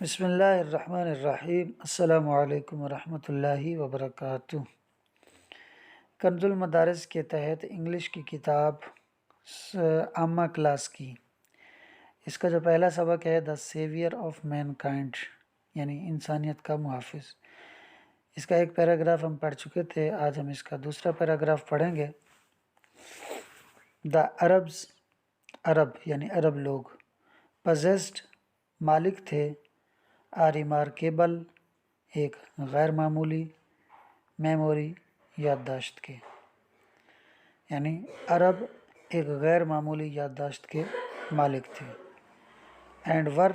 بسم اللہ الرحمن الرحیم، السلام علیکم ورحمۃ اللہ وبرکاتہ۔ کنز المدارس کے تحت انگلش کی کتاب عامہ کلاس کی، اس کا جو پہلا سبق ہے دا سیویئر آف مین کائنڈ، یعنی انسانیت کا محافظ۔ اس کا ایک پیراگراف ہم پڑھ چکے تھے، آج ہم اس کا دوسرا پیراگراف پڑھیں گے۔ دا عربز، عرب یعنی عرب لوگ، پزیسڈ مالک تھے، ریمارکیبل ایک غیر معمولی، میموری یادداشت کے، یعنی عرب ایک غیر معمولی یادداشت کے مالک تھے۔ اینڈ ور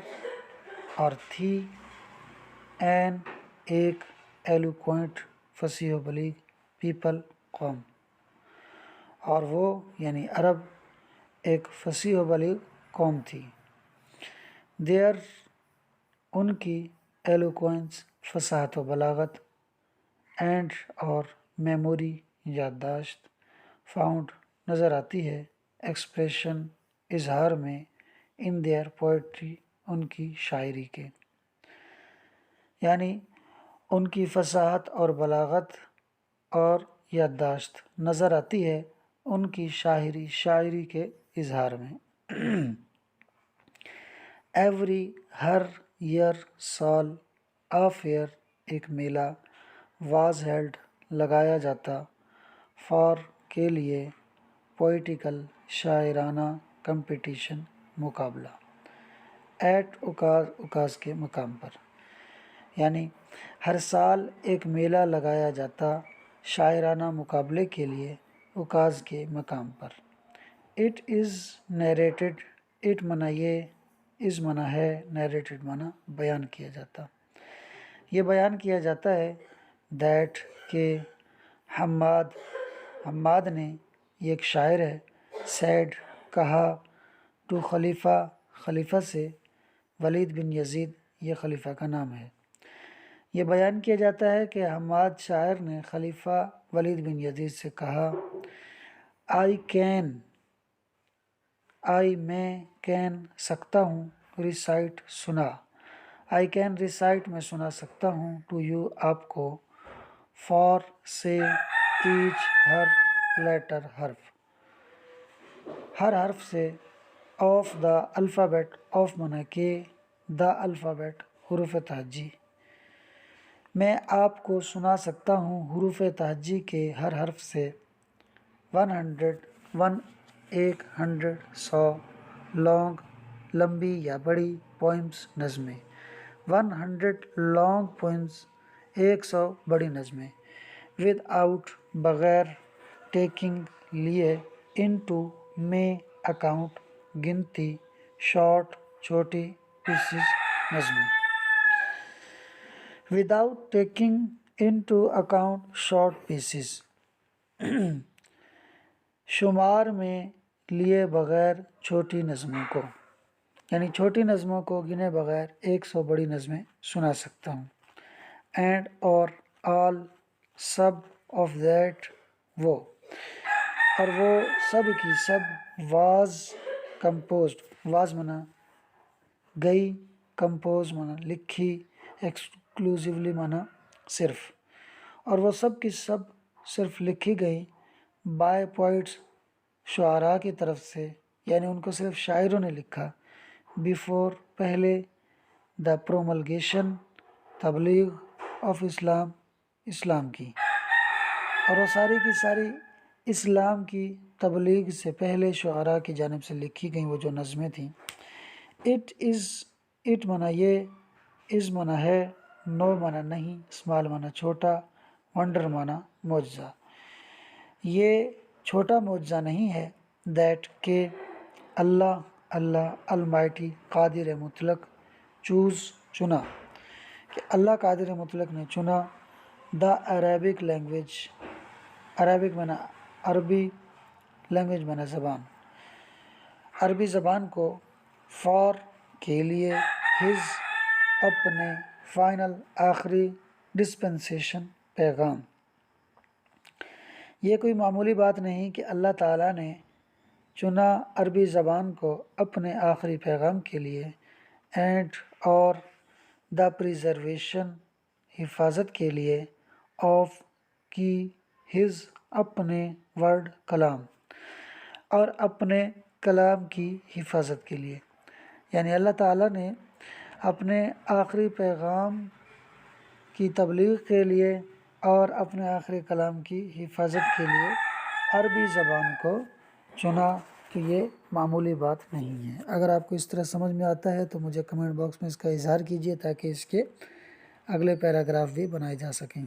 اور تھی، این ایک ایلوکوینٹ فصیح و بلیغ پیپل قوم، اور وہ یعنی عرب ایک فصیح و بلیغ قوم تھی۔ دیئر ان کی ایلوکوینس فصاحت و بلاغت، اینڈ اور میموری یادداشت، فاؤنڈ نظر آتی ہے، ایکسپریشن اظہار میں، ان دیئر پوئٹری ان کی شاعری کے، یعنی ان کی فصاحت اور بلاغت اور یادداشت نظر آتی ہے ان کی شاعری کے اظہار میں۔ ایوری ہر ایئر سال، آف ایئر ایک میلہ، واز ہیلڈ لگایا جاتا، فار کے لیے، پوئٹیکل شاعرانہ، کمپٹیشن مقابلہ، ایٹ اوکاز اوکاز کے مقام پر، یعنی ہر سال ایک میلہ لگایا جاتا شاعرانہ مقابلے کے لیے اوکاز کے مقام پر۔ اٹ از نیریٹڈ، اٹ منا یہ، از منا ہے، نیریٹڈ منا بیان کیا جاتا، یہ بیان کیا جاتا ہے، دیٹ کہ حماد نے، یہ ایک شاعر ہے، سیڈ کہا، ٹو خلیفہ سے، ولید بن یزید یہ خلیفہ کا نام ہے، یہ بیان کیا جاتا ہے کہ حماد شاعر نے خلیفہ ولید بن یزید سے کہا، میں کین سکتا ہوں، ریسائٹ سنا، آئی کین ریسائٹ میں سنا سکتا ہوں، ٹو یو آپ کو، فار سے، ایچ ہر، لیٹر حرف، ہر حرف سے، آف دا الفابیٹ، آف منا کے، دا الفابیٹ حروف تہجی، میں آپ کو سنا سکتا ہوں حروف تہجی کے ہر حرف سے، 100 لانگ لمبی یا بڑی، پوئمس نظمیں، 100 لانگ پوئمس 100 بڑی نظمیں، ود آؤٹ بغیر، ٹیکنگ لیے، انٹو میں اکاؤنٹ گنتی، شارٹ چھوٹی، پیسز نظمیں، without taking into account short pieces, شمار میں لیے بغیر چھوٹی نظموں کو، یعنی چھوٹی نظموں کو گنے بغیر 100 بڑی نظمیں سنا سکتا ہوں، اینڈ اور آل سب، آف دیٹ وہ، اور وہ سب کی سب، واز کمپوزڈ، واز منا گئی، کمپوز منا لکھی، ایکسکلوزیولی منا صرف، اور وہ سب کی سب صرف لکھی گئی، بائی پوئٹس شعراء کی طرف سے، یعنی ان کو صرف شاعروں نے لکھا، بیفور پہلے، دا پروملگیشن تبلیغ، آف اسلام کی، اور وہ ساری کی ساری اسلام کی تبلیغ سے پہلے شعراء کی جانب سے لکھی گئیں وہ جو نظمیں تھیں۔ اٹ منا یہ، از منا ہے، نو منا نہیں، اسمال منا چھوٹا، ونڈر منا معجزہ، یہ چھوٹا معجزہ نہیں ہے، دیٹ کہ اللہ المائٹی قادر مطلق، چنا، کہ اللہ قادر مطلق نے چنا، دا عربک لینگویج، عربک منا عربی، لینگویج منا زبان، عربی زبان کو، فار کے لیے، ہز اپنے، فائنل آخری، ڈسپنسیشن پیغام، یہ کوئی معمولی بات نہیں کہ اللہ تعالیٰ نے چنا عربی زبان کو اپنے آخری پیغام کے لیے، اینڈ اور دا پریزرویشن حفاظت کے لیے آف کی ہز اپنے ورڈ کلام اور اپنے کلام کی حفاظت کے لیے، یعنی اللہ تعالیٰ نے اپنے آخری پیغام کی تبلیغ کے لیے اور اپنے آخری کلام کی حفاظت کے لیے عربی زبان کو چنا، کہ یہ معمولی بات نہیں ہے۔ اگر آپ کو اس طرح سمجھ میں آتا ہے تو مجھے کمنٹ باکس میں اس کا اظہار کیجیے تاکہ اس کے اگلے پیراگراف بھی بنائے جا سکیں۔